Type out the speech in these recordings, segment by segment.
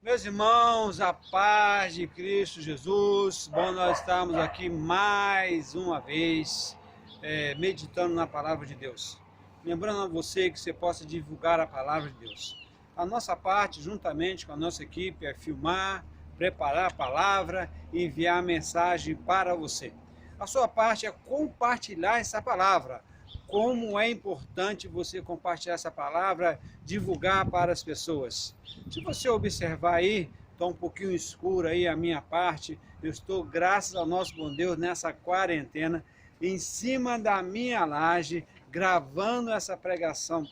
Meus irmãos, a paz de Cristo Jesus, bom nós estamos aqui mais uma vez meditando na palavra de Deus. Lembrando a você que você possa divulgar a palavra de Deus. A nossa parte, juntamente com a nossa equipe, é filmar, preparar a palavra e enviar a mensagem para você. A sua parte é compartilhar essa palavra. Como é importante você compartilhar essa palavra, divulgar para as pessoas. Se você observar aí, está um pouquinho escuro aí a minha parte, eu estou, graças ao nosso bom Deus, nessa quarentena, em cima da minha laje, gravando essa pregação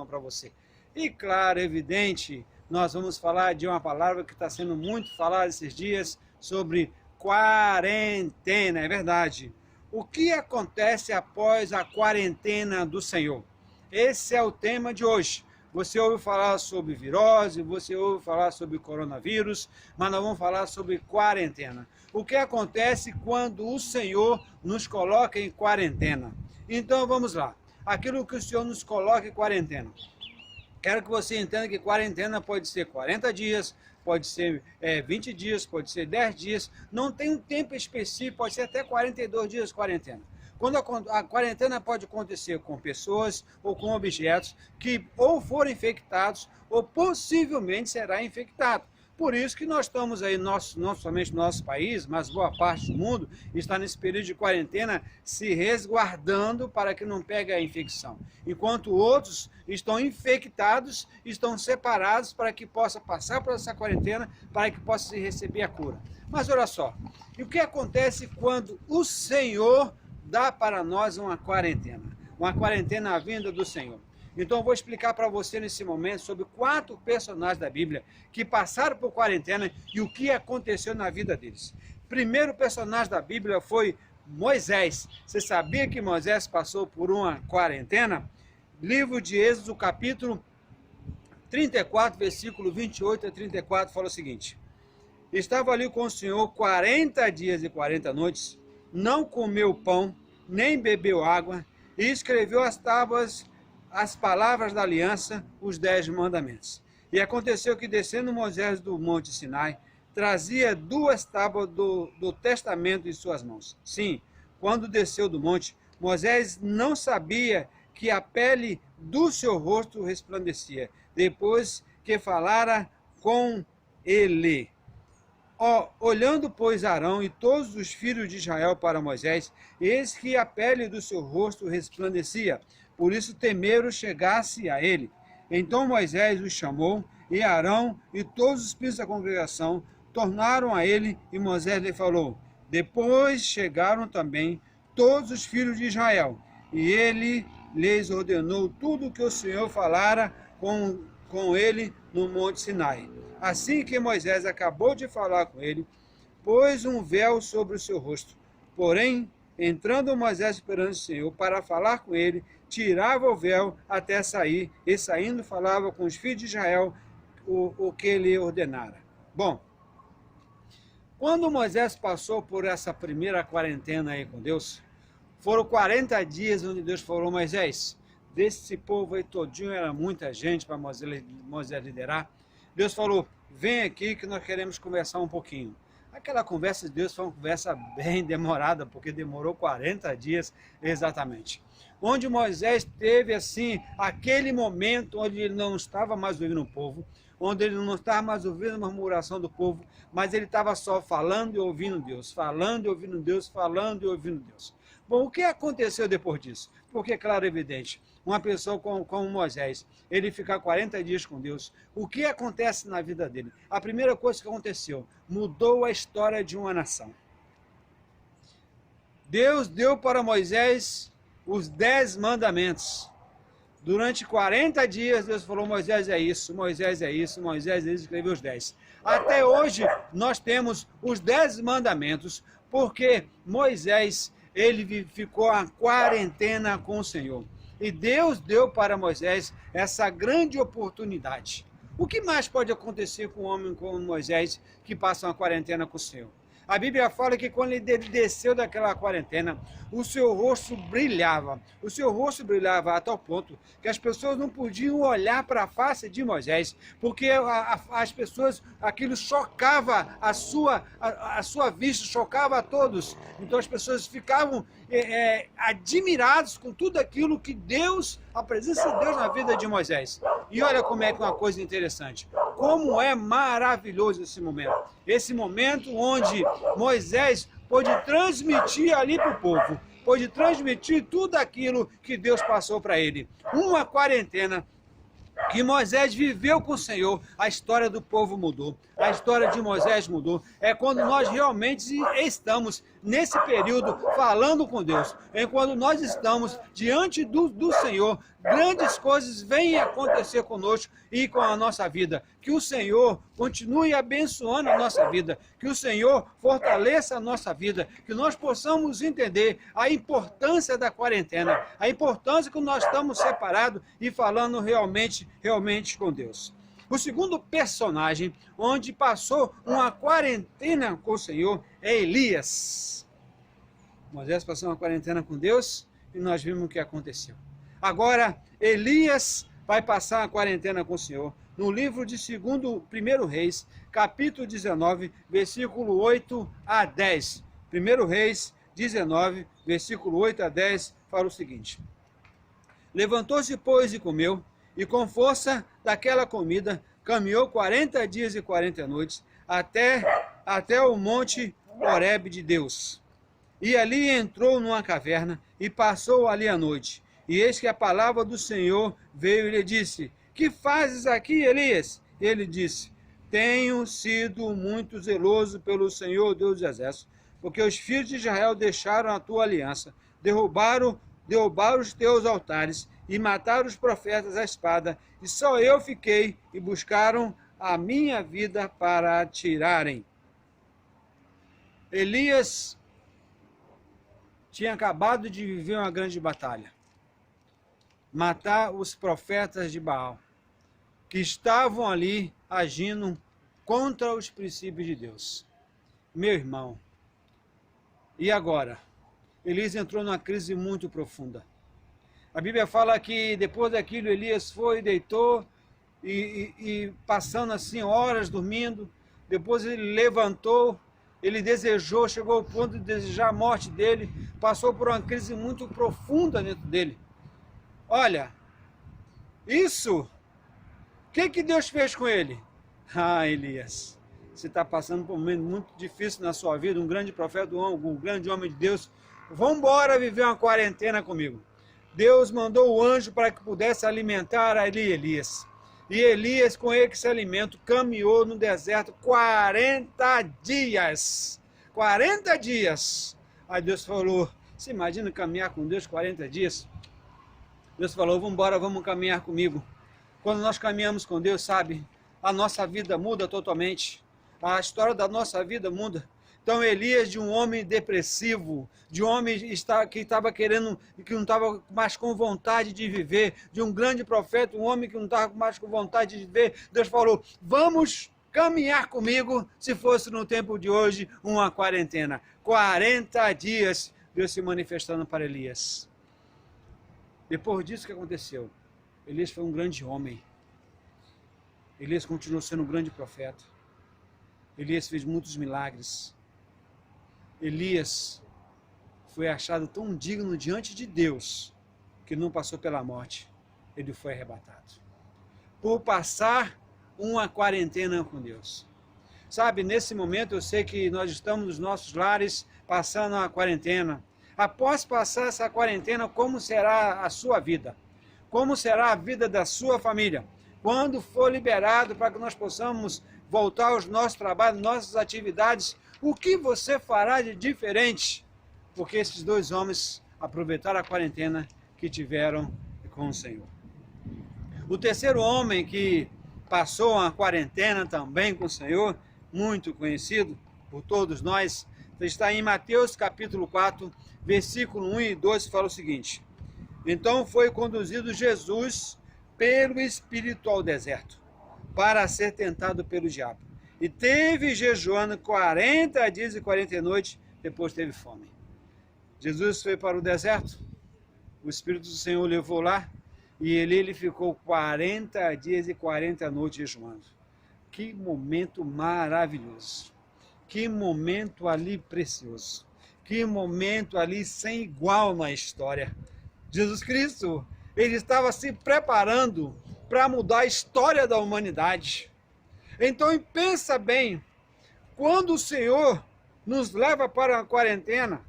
para você. E claro, evidente, nós vamos falar de uma palavra que está sendo muito falada esses dias, sobre quarentena, é verdade. O que acontece após a quarentena do Senhor? Esse é o tema de hoje. Você ouve falar sobre virose, você ouve falar sobre coronavírus, mas nós vamos falar sobre quarentena. O que acontece quando o Senhor nos coloca em quarentena? Então vamos lá. Aquilo que o Senhor nos coloca em quarentena. Quero que você entenda que quarentena pode ser 40 dias, pode ser 20 dias, pode ser 10 dias, não tem um tempo específico, pode ser até 42 dias de quarentena. Quando a quarentena pode acontecer com pessoas ou com objetos que ou foram infectados ou possivelmente será infectado. Por isso que nós estamos aí, não somente no nosso país, mas boa parte do mundo está nesse período de quarentena se resguardando para que não pegue a infecção. Enquanto outros estão infectados, estão separados para que possa passar por essa quarentena, para que possa se receber a cura. Mas olha só, e o que acontece quando o Senhor dá para nós uma quarentena à vinda do Senhor? Então eu vou explicar para você nesse momento sobre 4 personagens da Bíblia que passaram por quarentena e o que aconteceu na vida deles. Primeiro personagem da Bíblia foi Moisés. Você sabia que Moisés passou por uma quarentena? Livro de Êxodo, capítulo 34, versículo 28 a 34, fala o seguinte: estava ali com o Senhor 40 dias e 40 noites, não comeu pão, nem bebeu água, e escreveu as tábuas, as palavras da aliança, os 10 mandamentos. E aconteceu que, descendo Moisés do monte Sinai, trazia 2 tábuas do testamento em suas mãos. Sim, quando desceu do monte, Moisés não sabia que a pele do seu rosto resplandecia, depois que falara com ele. Olhando, pois, Arão e todos os filhos de Israel para Moisés, eis que a pele do seu rosto resplandecia, por isso temeram chegasse a ele. Então Moisés os chamou, e Arão e todos os príncipes da congregação tornaram a ele, e Moisés lhe falou. Depois chegaram também todos os filhos de Israel, e ele lhes ordenou tudo o que o Senhor falara com ele no monte Sinai. Assim que Moisés acabou de falar com ele, pôs um véu sobre o seu rosto. Porém, entrando Moisés perante o Senhor para falar com ele, tirava o véu até sair, e saindo falava com os filhos de Israel o que ele ordenara. Bom, quando Moisés passou por essa primeira quarentena aí com Deus, foram 40 dias onde Deus falou: Moisés, desse povo aí todinho, era muita gente para Moisés liderar. Deus falou: vem aqui que nós queremos conversar um pouquinho. Aquela conversa de Deus foi uma conversa bem demorada, porque demorou 40 dias exatamente. Onde Moisés teve assim, aquele momento onde ele não estava mais ouvindo o povo, onde ele não estava mais ouvindo a murmuração do povo, mas ele estava só falando e ouvindo Deus, falando e ouvindo Deus, falando e ouvindo Deus. Bom, o que aconteceu depois disso? Porque, claro, evidente, uma pessoa como Moisés, ele ficar 40 dias com Deus, o que acontece na vida dele? A primeira coisa que aconteceu, mudou a história de uma nação. Deus deu para Moisés os 10 mandamentos. Durante 40 dias, Deus falou: Moisés é isso, Moisés é isso, Moisés é isso, escreveu os 10. Até hoje, nós temos os 10 mandamentos, porque Moisés, ele ficou a quarentena com o Senhor. E Deus deu para Moisés essa grande oportunidade. O que mais pode acontecer com um homem como Moisés que passa uma quarentena com o Senhor? A Bíblia fala que quando ele desceu daquela quarentena, o seu rosto brilhava. O seu rosto brilhava a tal ponto que as pessoas não podiam olhar para a face de Moisés, porque as pessoas, aquilo chocava a sua vista, chocava a todos. Então as pessoas ficavam admirados com tudo aquilo que Deus, a presença de Deus na vida de Moisés. E olha como é que é uma coisa interessante. Como é maravilhoso esse momento onde Moisés pôde transmitir ali para o povo, pôde transmitir tudo aquilo que Deus passou para ele. Uma quarentena que Moisés viveu com o Senhor, a história do povo mudou, a história de Moisés mudou. É quando nós realmente estamos nesse período falando com Deus, é quando nós estamos diante do Senhor, grandes coisas vêm acontecer conosco e com a nossa vida. Que o Senhor continue abençoando a nossa vida, que o Senhor fortaleça a nossa vida, que nós possamos entender a importância da quarentena, a importância que nós estamos separados e falando realmente com Deus. O segundo personagem onde passou uma quarentena com o Senhor é Elias. Moisés passou uma quarentena com Deus e nós vimos o que aconteceu. Agora, Elias vai passar uma quarentena com o Senhor. No livro de 1 Reis, capítulo 19, versículo 8 a 10. 1 Reis 19, versículo 8 a 10, fala o seguinte. Levantou-se, pois, e comeu, e com força daquela comida, caminhou 40 dias e 40 noites, até o monte Horebe de Deus. E ali entrou numa caverna, e passou ali a noite. E eis que a palavra do Senhor veio e lhe disse, que fazes aqui, Elias? Ele disse, tenho sido muito zeloso pelo Senhor Deus dos Exércitos, porque os filhos de Israel deixaram a tua aliança, derrubaram os teus altares e mataram os profetas à espada, e só eu fiquei e buscaram a minha vida para a tirarem. Elias tinha acabado de viver uma grande batalha. Matar os profetas de Baal, que estavam ali agindo contra os princípios de Deus. Meu irmão, e agora? Elias entrou numa crise muito profunda. A Bíblia fala que depois daquilo Elias foi, deitou e passando assim horas dormindo, depois ele levantou, ele desejou, chegou ao ponto de desejar a morte dele, passou por uma crise muito profunda dentro dele. Olha, isso, o que Deus fez com ele? Ah, Elias, você está passando por um momento muito difícil na sua vida, um grande profeta, um grande homem de Deus, vamos embora viver uma quarentena comigo. Deus mandou o anjo para que pudesse alimentar ali Elias. E Elias, com esse alimento, caminhou no deserto 40 dias. 40 dias. Aí Deus falou, você imagina caminhar com Deus 40 dias? Deus falou, vamos embora, vamos caminhar comigo. Quando nós caminhamos com Deus, sabe, a nossa vida muda totalmente. A história da nossa vida muda. Então Elias, de um homem depressivo, de um homem que estava querendo, que não estava mais com vontade de viver, de um grande profeta, um homem que não estava mais com vontade de viver, Deus falou, vamos caminhar comigo, se fosse no tempo de hoje, uma quarentena. 40 dias, Deus se manifestando para Elias. Depois disso, o que aconteceu? Elias foi um grande homem. Elias continuou sendo um grande profeta. Elias fez muitos milagres. Elias foi achado tão digno diante de Deus que não passou pela morte. Ele foi arrebatado. Por passar uma quarentena com Deus. Sabe, nesse momento eu sei que nós estamos nos nossos lares passando uma quarentena. Após passar essa quarentena, como será a sua vida? Como será a vida da sua família? Quando for liberado para que nós possamos voltar aos nossos trabalhos, nossas atividades, o que você fará de diferente? Porque esses dois homens aproveitaram a quarentena que tiveram com o Senhor. O terceiro homem que passou uma quarentena também com o Senhor, muito conhecido por todos nós, está em Mateus capítulo 4, versículo 1 e 2, fala o seguinte. Então foi conduzido Jesus pelo Espírito ao deserto, para ser tentado pelo diabo. E teve jejuando 40 dias e 40 noites, depois teve fome. Jesus foi para o deserto, o Espírito do Senhor o levou lá, e ele ficou 40 dias e 40 noites jejuando. Que momento maravilhoso! Que momento ali precioso! Que momento ali sem igual na história! Jesus Cristo, ele estava se preparando para mudar a história da humanidade. Então pensa bem, quando o Senhor nos leva para a quarentena,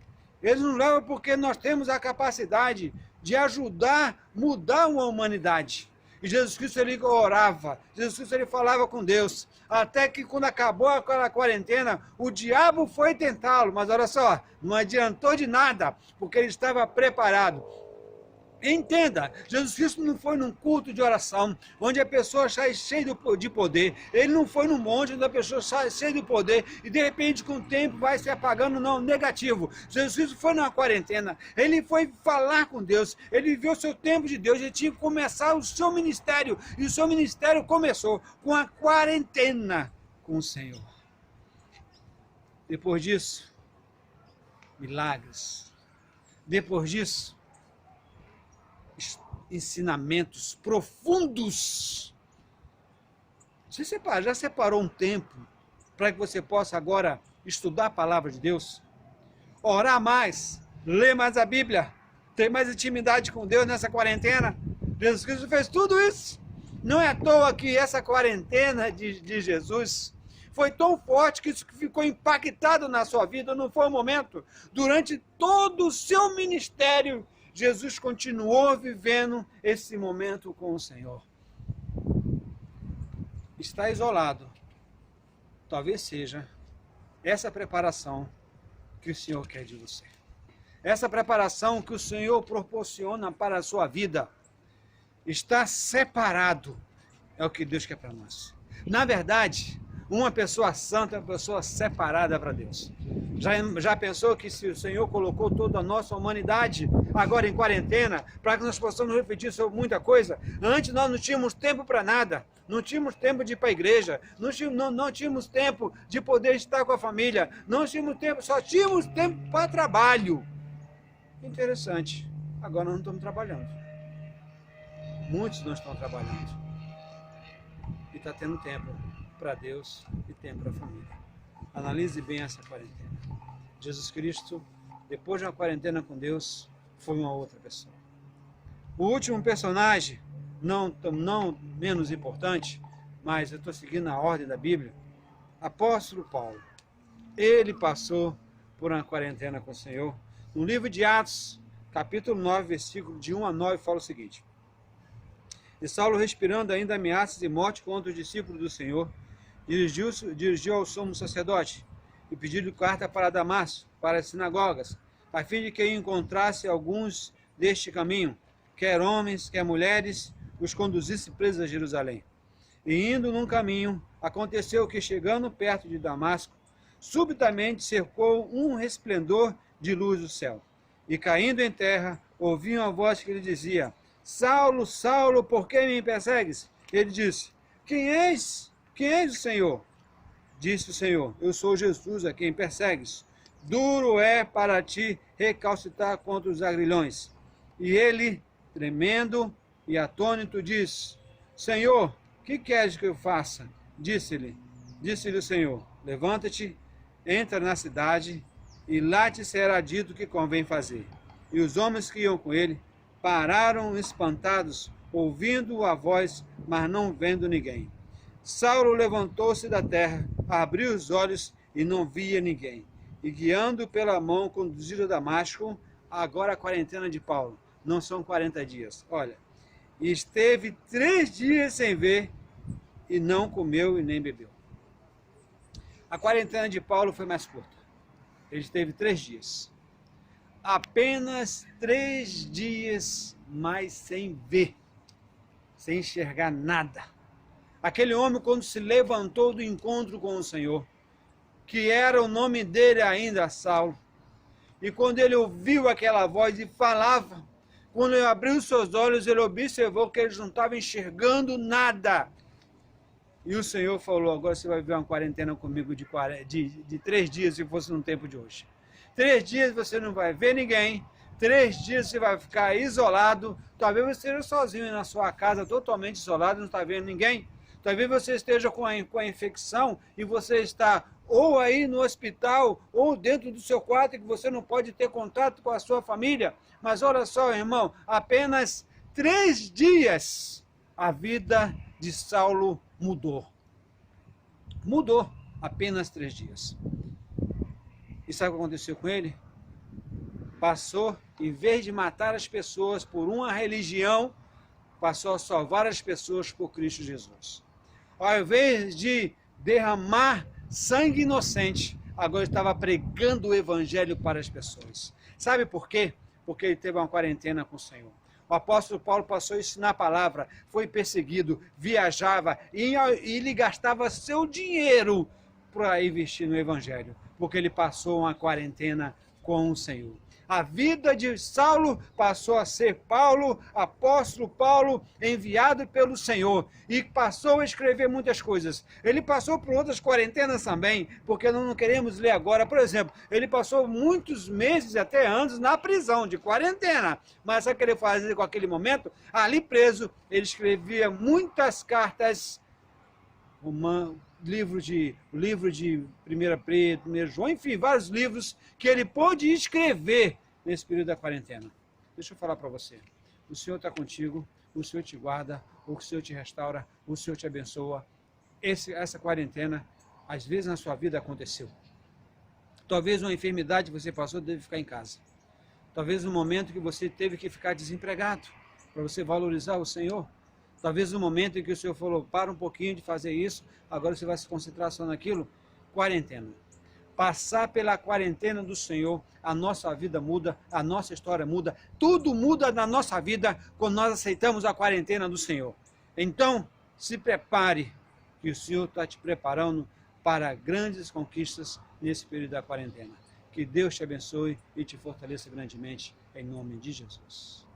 ele nos leva porque nós temos a capacidade de ajudar, mudar uma humanidade. E Jesus Cristo, ele orava, Jesus Cristo, ele falava com Deus, até que quando acabou aquela quarentena, o diabo foi tentá-lo, mas olha só, não adiantou de nada, porque ele estava preparado. Entenda, Jesus Cristo não foi num culto de oração, onde a pessoa sai cheia de poder. Ele não foi num monte onde a pessoa sai cheia de poder e de repente com o tempo vai se apagando, não, negativo. Jesus Cristo foi numa quarentena, ele foi falar com Deus, ele viveu o seu tempo de Deus, ele tinha que começar o seu ministério. E o seu ministério começou com a quarentena com o Senhor. Depois disso, milagres. Depois disso, ensinamentos profundos. Você já separou um tempo para que você possa agora estudar a palavra de Deus? Orar mais, ler mais a Bíblia, ter mais intimidade com Deus nessa quarentena? Jesus Cristo fez tudo isso. Não é à toa que essa quarentena de Jesus foi tão forte que isso ficou impactado na sua vida. Não foi um momento. Durante todo o seu ministério, Jesus continuou vivendo esse momento com o Senhor. Está isolado. Talvez seja essa preparação que o Senhor quer de você. Essa preparação que o Senhor proporciona para a sua vida. Estar separado é o que Deus quer para nós. Na verdade, uma pessoa santa é uma pessoa separada para Deus. Já pensou que se o Senhor colocou toda a nossa humanidade agora em quarentena, para que nós possamos refletir sobre muita coisa? Antes nós não tínhamos tempo para nada, não tínhamos tempo de ir para a igreja, não tínhamos tempo de poder estar com a família, não tínhamos tempo, só tínhamos tempo para trabalho. Interessante, agora nós não estamos trabalhando. Muitos não estão trabalhando. E está tendo tempo para Deus e tempo para a família. Analise bem essa quarentena. Jesus Cristo, depois de uma quarentena com Deus, foi uma outra pessoa. O último personagem, não menos importante, mas eu estou seguindo a ordem da Bíblia, apóstolo Paulo. Ele passou por uma quarentena com o Senhor. No livro de Atos, capítulo 9, versículo de 1 a 9, fala o seguinte: E Saulo, respirando ainda ameaças e morte contra os discípulos do Senhor, dirigiu ao sumo sacerdote e pediu-lhe carta para Damasco, para as sinagogas, a fim de que encontrasse alguns deste caminho, quer homens, quer mulheres, os conduzisse presos a Jerusalém. E indo num caminho, aconteceu que, chegando perto de Damasco, subitamente cercou um resplendor de luz do céu. E caindo em terra, ouviu uma voz que lhe dizia: Saulo, Saulo, por que me persegues? Ele disse: Quem és? Quem és o Senhor? Disse o Senhor: Eu sou Jesus, a quem persegues. Duro é para ti recalcitrar contra os agrilhões. E ele, tremendo e atônito, disse: Senhor, que queres que eu faça? Disse-lhe o Senhor: Levanta-te, entra na cidade, e lá te será dito o que convém fazer. E os homens que iam com ele pararam espantados, ouvindo a voz, mas não vendo ninguém. Saulo levantou-se da terra, abriu os olhos e não via ninguém. E guiando pela mão, conduzido a Damasco. Agora a quarentena de Paulo, não são 40 dias, olha. E esteve 3 dias sem ver, e não comeu e nem bebeu. A quarentena de Paulo foi mais curta. Ele esteve 3 dias. Apenas 3 dias mais sem ver, sem enxergar nada. Aquele homem, quando se levantou do encontro com o Senhor, que era o nome dele ainda, Saulo, e quando ele ouviu aquela voz e falava, quando ele abriu seus olhos, ele observou que ele não estava enxergando nada. E o Senhor falou, agora você vai viver uma quarentena comigo de 3 dias, se fosse no tempo de hoje. 3 dias você não vai ver ninguém, 3 dias você vai ficar isolado, talvez você esteja sozinho na sua casa, totalmente isolado, não está vendo ninguém. Talvez você esteja com a infecção e você está ou aí no hospital ou dentro do seu quarto, que você não pode ter contato com a sua família. Mas olha só, irmão, apenas 3 dias a vida de Saulo mudou. Mudou apenas 3 dias. E sabe o que aconteceu com ele? Passou, em vez de matar as pessoas por uma religião, passou a salvar as pessoas por Cristo Jesus. Ao invés de derramar sangue inocente, agora estava pregando o evangelho para as pessoas. Sabe por quê? Porque ele teve uma quarentena com o Senhor. O apóstolo Paulo passou a ensinar a palavra, foi perseguido, viajava e ele gastava seu dinheiro para investir no evangelho, porque ele passou uma quarentena com o Senhor. A vida de Saulo passou a ser Paulo, apóstolo Paulo, enviado pelo Senhor, e passou a escrever muitas coisas. Ele passou por outras quarentenas também, porque não queremos ler agora. Por exemplo, ele passou muitos meses, até anos, na prisão, de quarentena. Mas sabe o que ele fazia com aquele momento? Ali preso, ele escrevia muitas cartas, livro de 1 Pedro, 1 João, enfim, vários livros que ele pôde escrever nesse período da quarentena. Deixa eu falar para você. O Senhor está contigo, o Senhor te guarda, o Senhor te restaura, o Senhor te abençoa. Essa quarentena, às vezes na sua vida aconteceu. Talvez uma enfermidade que você passou teve que ficar em casa. Talvez um momento que você teve que ficar desempregado, para você valorizar o Senhor. Talvez no momento em que o Senhor falou, para um pouquinho de fazer isso, agora você vai se concentrar só naquilo. Quarentena. Passar pela quarentena do Senhor, a nossa vida muda, a nossa história muda, tudo muda na nossa vida quando nós aceitamos a quarentena do Senhor. Então, se prepare, que o Senhor está te preparando para grandes conquistas nesse período da quarentena. Que Deus te abençoe e te fortaleça grandemente, em nome de Jesus.